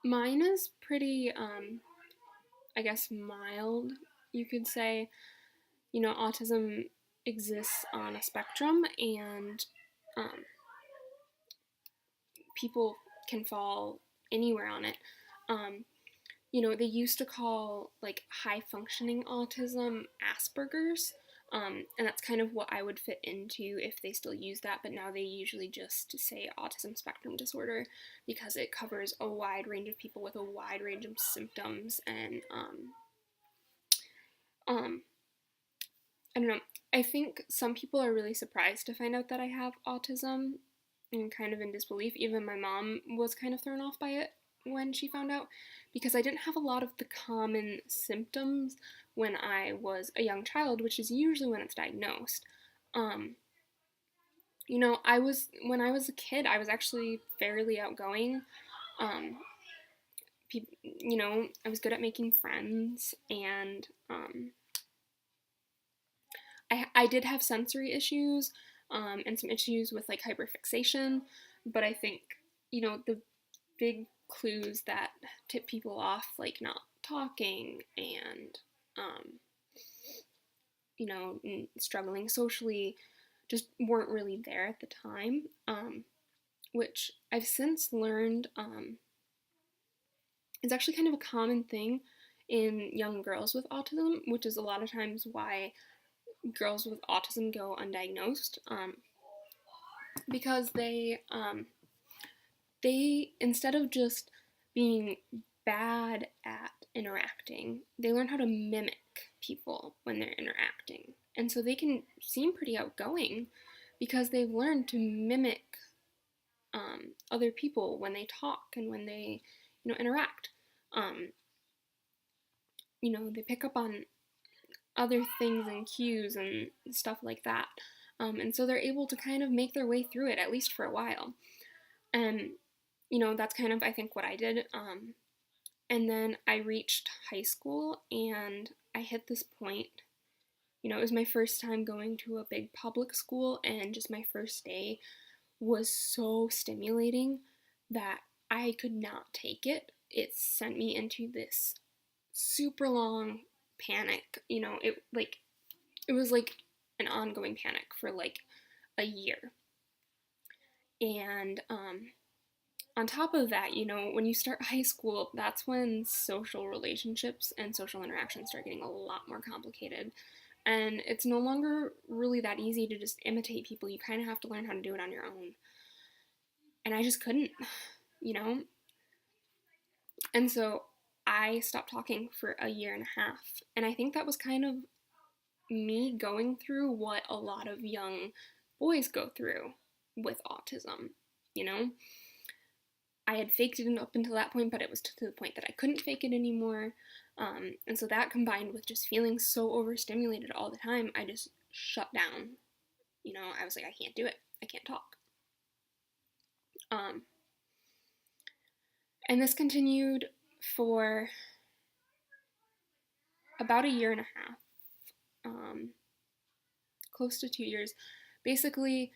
Mine is pretty, I guess, mild, you could say. Autism exists on a spectrum, and um, people can fall anywhere on it. Um, they used to call like high functioning autism Asperger's. And that's kind of what I would fit into if they still use that, but now they usually just say autism spectrum disorder because it covers a wide range of people with a wide range of symptoms. And um, I don't know. I think some people are really surprised to find out that I have autism and kind of in disbelief. Even my mom was kind of thrown off by it when she found out because I didn't have a lot of the common symptoms when I was a young child, which is usually when it's diagnosed. Um, when I was a kid, I was actually fairly outgoing. Um, I was good at making friends, and I did have sensory issues and some issues with like hyperfixation, but I think, the big clues that tip people off, like not talking and, um, struggling socially, just weren't really there at the time, which I've since learned is actually kind of a common thing in young girls with autism, which is a lot of times why girls with autism go undiagnosed, because they instead of just being bad at interacting, they learn how to mimic people when they're interacting, and so they can seem pretty outgoing because they've learned to mimic other people when they talk and when they interact. Um, they pick up on other things and cues and stuff like that. And so they're able to kind of make their way through it, at least for a while. And, that's kind of, I think, what I did. And then I reached high school and I hit this point. It was my first time going to a big public school, and just my first day was so stimulating that I could not take it. It sent me into this super long panic. It was like an ongoing panic for like a year. And on top of that, when you start high school, that's when social relationships and social interactions start getting a lot more complicated. And it's no longer really that easy to just imitate people. You kind of have to learn how to do it on your own. And I just couldn't, you know? And so I stopped talking for a year and a half. And I think that was kind of me going through what a lot of young boys go through with autism, you know? I had faked it up until that point, but it was to the point that I couldn't fake it anymore. And so that combined with just feeling so overstimulated all the time, I just shut down. I was like, I can't do it. I can't talk. Um, and this continued for about a year and a half, close to 2 years. Basically,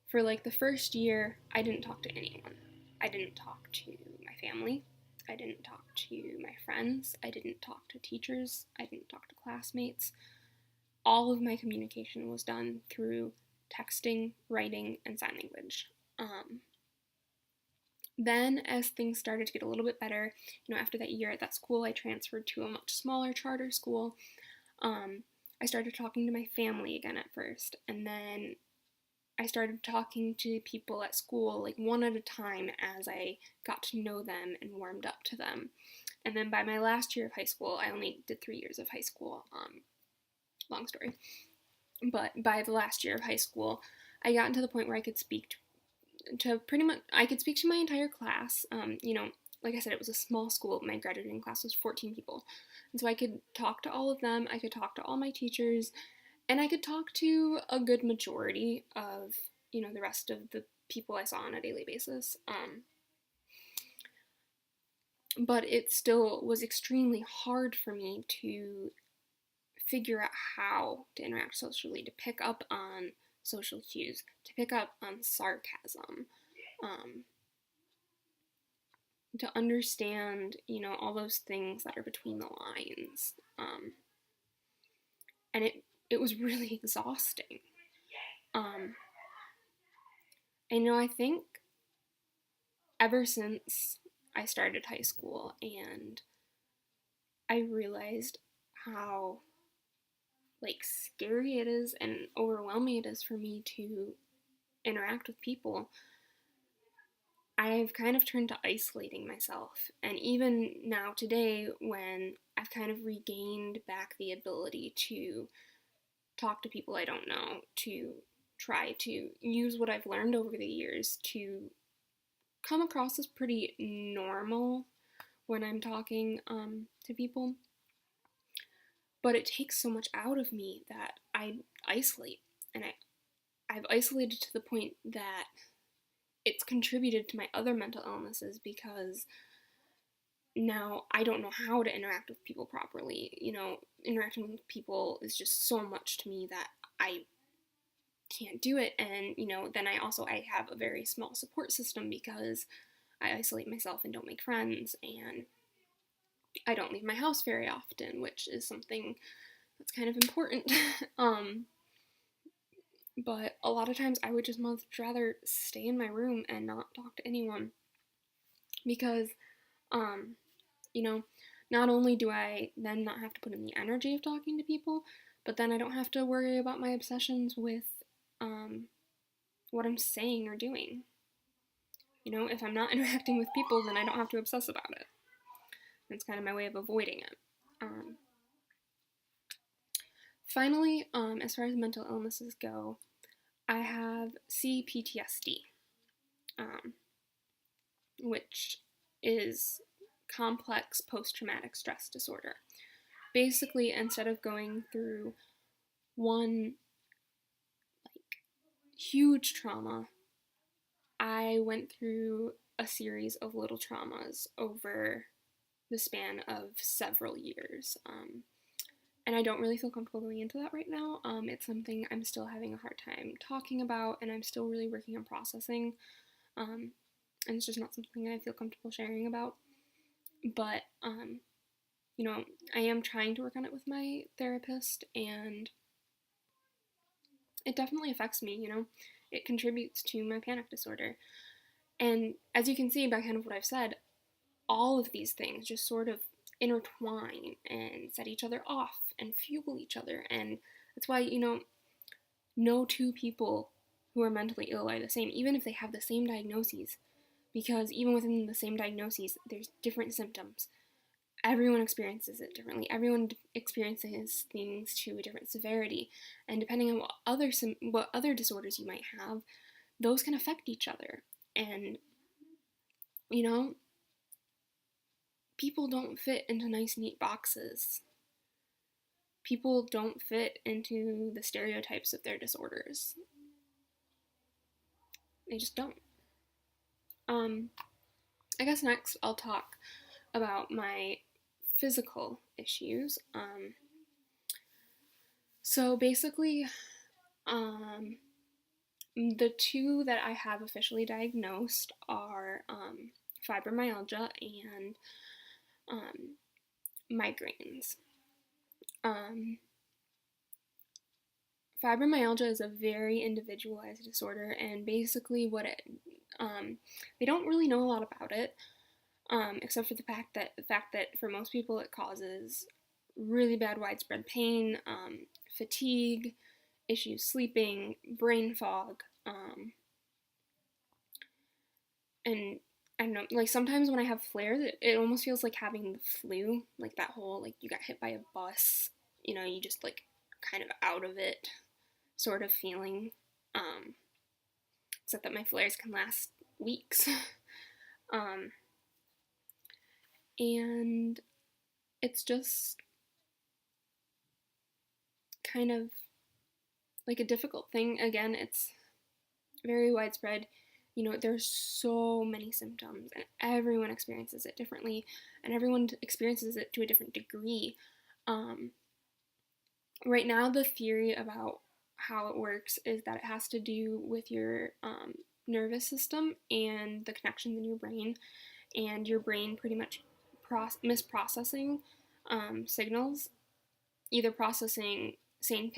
for like the first year, I didn't talk to anyone. I didn't talk to my family. I didn't talk to my friends. I didn't talk to teachers. I didn't talk to classmates. All of my communication was done through texting, writing, and sign language. Then, as things started to get a little bit better, after that year at that school, I transferred to a much smaller charter school. I started talking to my family again at first, and then I started talking to people at school, like one at a time, as I got to know them and warmed up to them. And then by my last year of high school, I only did 3 years of high school, long story. But by the last year of high school, I got to the point where I could speak to pretty much, I could speak to my entire class. Like I said, it was a small school. My graduating class was 14 people. And so I could talk to all of them. I could talk to all my teachers. And I could talk to a good majority of, the rest of the people I saw on a daily basis. But it still was extremely hard for me to figure out how to interact socially, to pick up on social cues, to pick up on sarcasm, to understand, all those things that are between the lines. And it was really exhausting. Um, and I think ever since I started high school and I realized how like scary it is and overwhelming it is for me to interact with people, I've kind of turned to isolating myself. And even now today, when I've kind of regained back the ability to talk to people I don't know, to try to use what I've learned over the years to come across as pretty normal when I'm talking to people. But it takes so much out of me that I isolate. And I've isolated to the point that it's contributed to my other mental illnesses because now I don't know how to interact with people properly. Interacting with people is just so much to me that I can't do it. And, then I have a very small support system because I isolate myself and don't make friends, and I don't leave my house very often, which is something that's kind of important. But a lot of times I would just much rather stay in my room and not talk to anyone because, um, you know, not only do I then not have to put in the energy of talking to people, but then I don't have to worry about my obsessions with what I'm saying or doing. If I'm not interacting with people, then I don't have to obsess about it. It's kind of my way of avoiding it. Finally, as far as mental illnesses go, I have CPTSD, which is complex post-traumatic stress disorder. Basically, instead of going through one huge trauma, I went through a series of little traumas over the span of several years. And I don't really feel comfortable going into that right now. It's something I'm still having a hard time talking about, and I'm still really working on processing. And it's just not something I feel comfortable sharing about. But, I am trying to work on it with my therapist, and it definitely affects me, It contributes to my panic disorder. And as you can see by kind of what I've said, all of these things just sort of intertwine and set each other off and fuel each other. And that's why, no two people who are mentally ill are the same, even if they have the same diagnoses. Because even within the same diagnoses, there's different symptoms. Everyone experiences it differently. Everyone experiences things to a different severity. And depending on what other disorders you might have, those can affect each other. And, people don't fit into nice, neat boxes. People don't fit into the stereotypes of their disorders. They just don't. I guess next I'll talk about my physical issues. So basically, the two that I have officially diagnosed are fibromyalgia and migraines. Fibromyalgia is a very individualized disorder, and basically they don't really know a lot about it, except for the fact that for most people it causes really bad widespread pain, fatigue, issues sleeping, brain fog, and I don't know, like sometimes when I have flares, it almost feels like having the flu, like that whole, like you got hit by a bus, you just like kind of out of it sort of feeling, except that my flares can last weeks. And it's just kind of like a difficult thing. Again, it's very widespread. There's so many symptoms, and everyone experiences it differently, and everyone experiences it to a different degree. Right now, the theory about how it works is that it has to do with your nervous system and the connections in your brain. and your brain pretty much misprocessing signals, either processing same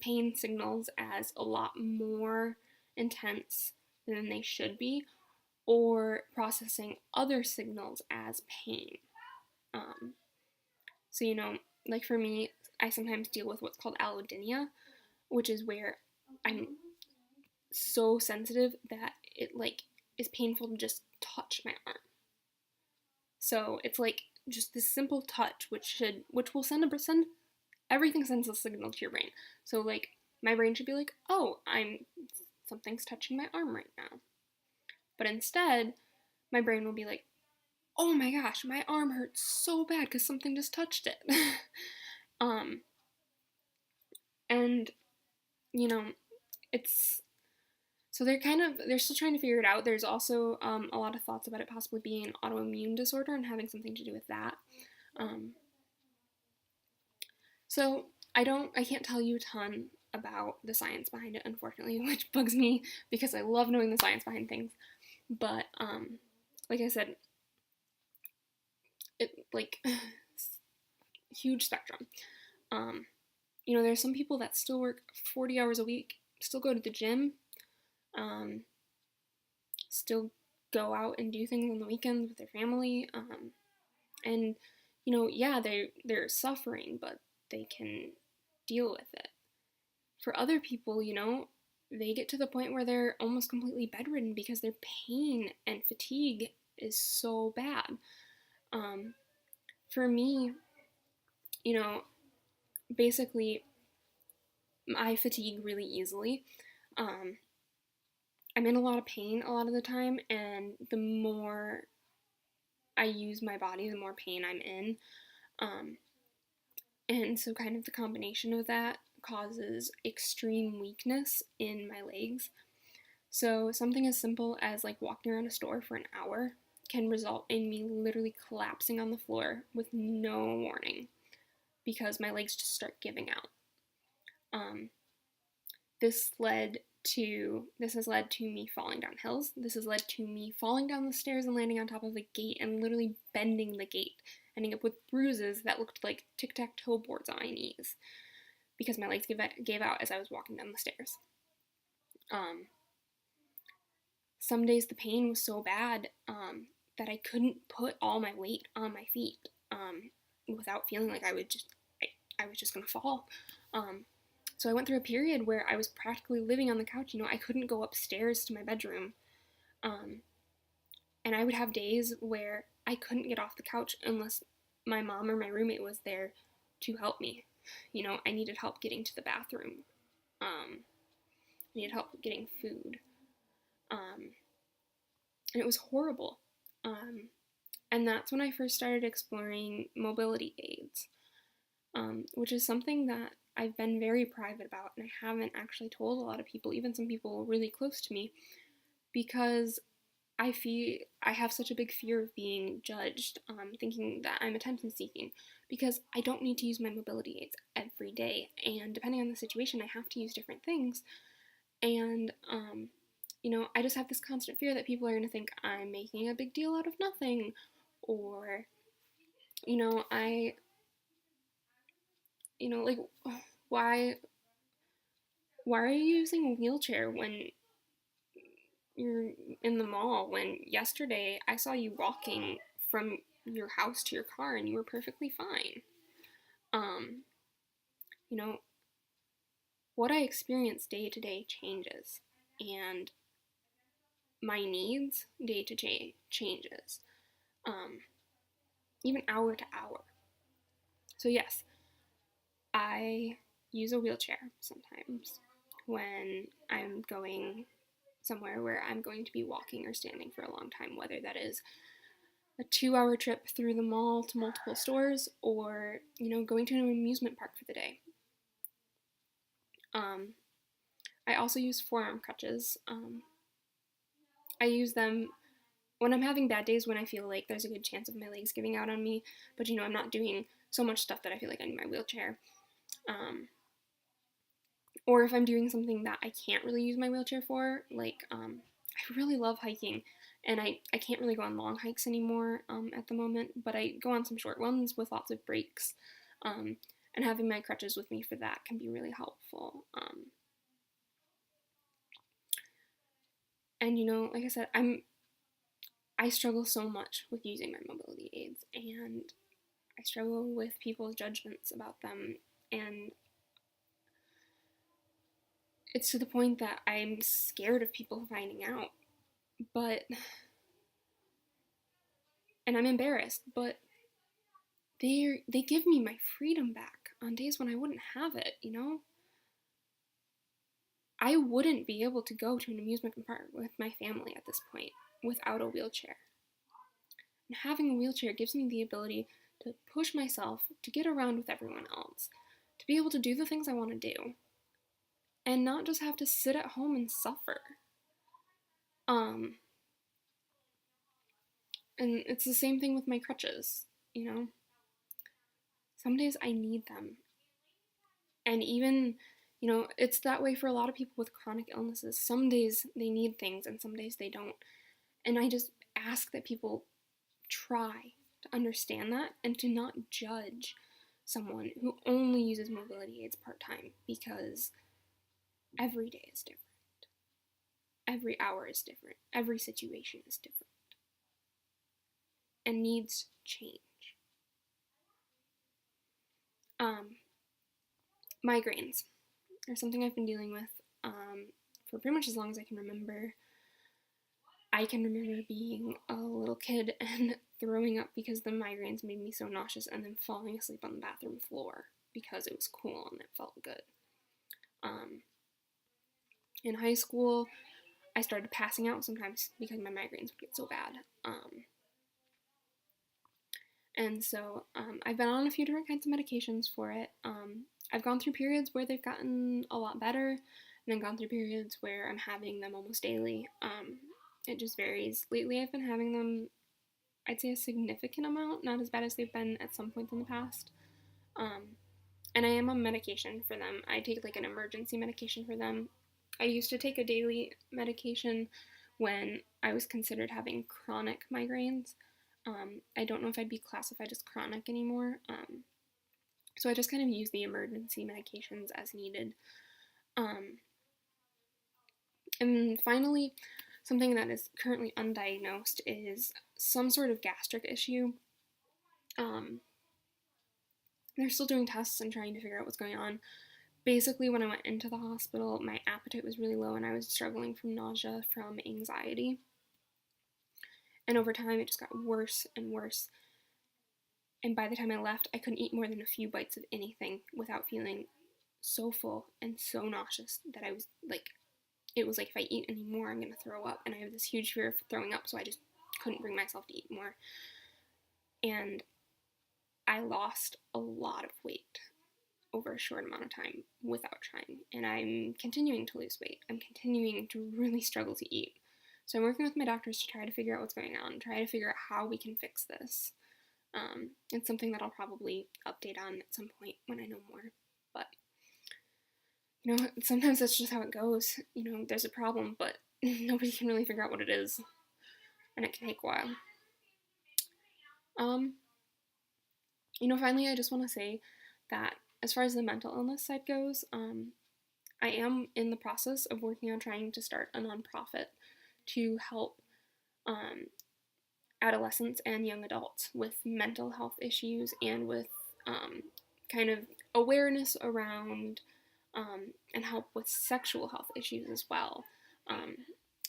pain signals as a lot more intense than they should be, or processing other signals as pain. Um, so, like for me, I sometimes deal with what's called allodynia, which is where I'm so sensitive that it like is painful to just touch my arm. So it's like just this simple touch, which will send everything sends a signal to your brain. So like my brain should be like, oh, something's touching my arm right now. But instead, my brain will be like, oh my gosh, my arm hurts so bad because something just touched it. um, and it's so they're still trying to figure it out. There's also a lot of thoughts about it possibly being an autoimmune disorder and having something to do with that. So I can't tell you a ton about the science behind it, unfortunately, which bugs me because I love knowing the science behind things. But like I said, it like huge spectrum. There's some people that still work 40 hours a week, still go to the gym, still go out and do things on the weekends with their family, and yeah, they're suffering, but they can deal with it. For other people, they get to the point where they're almost completely bedridden because their pain and fatigue is so bad. For me, basically, I fatigue really easily. I'm in a lot of pain a lot of the time, and the more I use my body, the more pain I'm in. And so kind of the combination of that causes extreme weakness in my legs. So something as simple as like walking around a store for an hour can result in me literally collapsing on the floor with no warning because my legs just start giving out. This has led to me falling down hills. This has led to me falling down the stairs and landing on top of a gate and literally bending the gate, ending up with bruises that looked like tic-tac-toe boards on my knees because my legs gave out as I was walking down the stairs. Some days the pain was so bad that I couldn't put all my weight on my feet without feeling like I was just gonna fall. So I went through a period where I was practically living on the couch. I couldn't go upstairs to my bedroom. And I would have days where I couldn't get off the couch unless my mom or my roommate was there to help me. I needed help getting to the bathroom. I needed help getting food. And it was horrible. And that's when I first started exploring mobility aids, which is something that I've been very private about, and I haven't actually told a lot of people, even some people really close to me, because I have such a big fear of being judged, thinking that I'm attention seeking, because I don't need to use my mobility aids every day, and depending on the situation, I have to use different things, and I just have this constant fear that people are going to think I'm making a big deal out of nothing, or like, why are you using a wheelchair when you're in the mall, when yesterday I saw you walking from your house to your car and you were perfectly fine? What I experience day to day changes, and my needs day to day changes, even hour to hour. So yes, I use a wheelchair sometimes when I'm going somewhere where I'm going to be walking or standing for a long time, whether that is a 2-hour trip through the mall to multiple stores, or going to an amusement park for the day. I also use forearm crutches. I use them when I'm having bad days, when I feel like there's a good chance of my legs giving out on me, but I'm not doing so much stuff that I feel like I need my wheelchair. Or if I'm doing something that I can't really use my wheelchair for, like I really love hiking, And I can't really go on long hikes anymore at the moment, but I go on some short ones with lots of breaks. And having my crutches with me for that can be really helpful. And like I said, I struggle so much with using my mobility aids, and I struggle with people's judgments about them, and it's to the point that I'm scared of people finding out. And I'm embarrassed, but they give me my freedom back on days when I wouldn't have it. I wouldn't be able to go to an amusement park with my family at this point without a wheelchair. And having a wheelchair gives me the ability to push myself to get around with everyone else, to be able to do the things I want to do, and not just have to sit at home and suffer. And it's the same thing with my crutches. Some days I need them. And even, it's that way for a lot of people with chronic illnesses. Some days they need things and some days they don't. And I just ask that people try to understand that and to not judge someone who only uses mobility aids part-time, because every day is different. Every hour is different. Every situation is different. And needs change. Migraines are something I've been dealing with for pretty much as long as I can remember. I can remember being a little kid and throwing up because the migraines made me so nauseous, and then falling asleep on the bathroom floor because it was cool and it felt good. In high school, I started passing out sometimes because my migraines would get so bad. And so I've been on a few different kinds of medications for it. I've gone through periods where they've gotten a lot better, and then gone through periods where I'm having them almost daily. It just varies. Lately I've been having them, I'd say, a significant amount, not as bad as they've been at some points in the past. And I am on medication for them. I take like an emergency medication for them. I used to take a daily medication when I was considered having chronic migraines. I don't know if I'd be classified as chronic anymore. So I just kind of use the emergency medications as needed. And finally, something that is currently undiagnosed is some sort of gastric issue. They're still doing tests and trying to figure out what's going on. Basically, when I went into the hospital, my appetite was really low and I was struggling from nausea from anxiety. And over time, it just got worse and worse. And by the time I left, I couldn't eat more than a few bites of anything without feeling so full and so nauseous that I was like, it was like, if I eat any more, I'm going to throw up. And I have this huge fear of throwing up, so I just couldn't bring myself to eat more. And I lost a lot of weight over a short amount of time without trying. And I'm continuing to lose weight. I'm continuing to really struggle to eat. So I'm working with my doctors to try to figure out what's going on, try to figure out how we can fix this. It's something that I'll probably update on at some point when I know more. But, sometimes that's just how it goes. There's a problem, but nobody can really figure out what it is. And it can take a while. Finally, I just want to say that as far as the mental illness side goes, I am in the process of working on trying to start a nonprofit to help adolescents and young adults with mental health issues and with kind of awareness around and help with sexual health issues as well.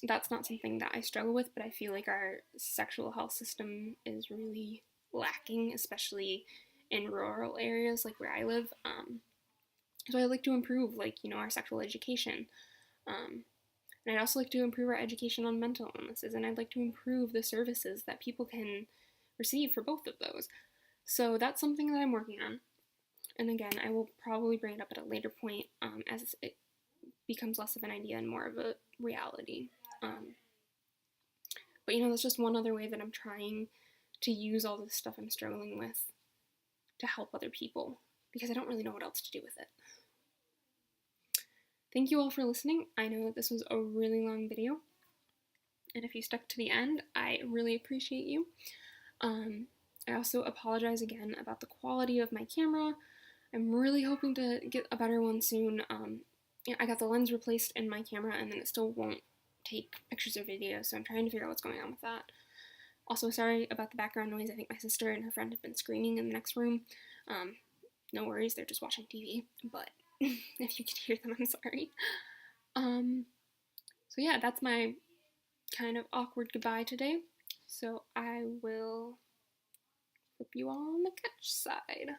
That's not something that I struggle with, but I feel like our sexual health system is really lacking, especially in rural areas like where I live. So I'd like to improve, our sexual education. And I'd also like to improve our education on mental illnesses, and I'd like to improve the services that people can receive for both of those. So that's something that I'm working on. And again, I will probably bring it up at a later point as it becomes less of an idea and more of a reality. But that's just one other way that I'm trying to use all this stuff I'm struggling with to help other people, because I don't really know what else to do with it. Thank you all for listening. I know that this was a really long video, And if you stuck to the end, I really appreciate you. Um, I also apologize again about the quality of my camera. I'm really hoping to get a better one soon. I got the lens replaced in my camera and then it still won't take pictures or videos, so I'm trying to figure out what's going on with that. Also, sorry about the background noise. I think my sister and her friend have been screaming in the next room. Um, no worries, they're just watching TV, but if you could hear them, I'm sorry. Um, so yeah, that's my kind of awkward goodbye today. So I will flip you all on the catch side.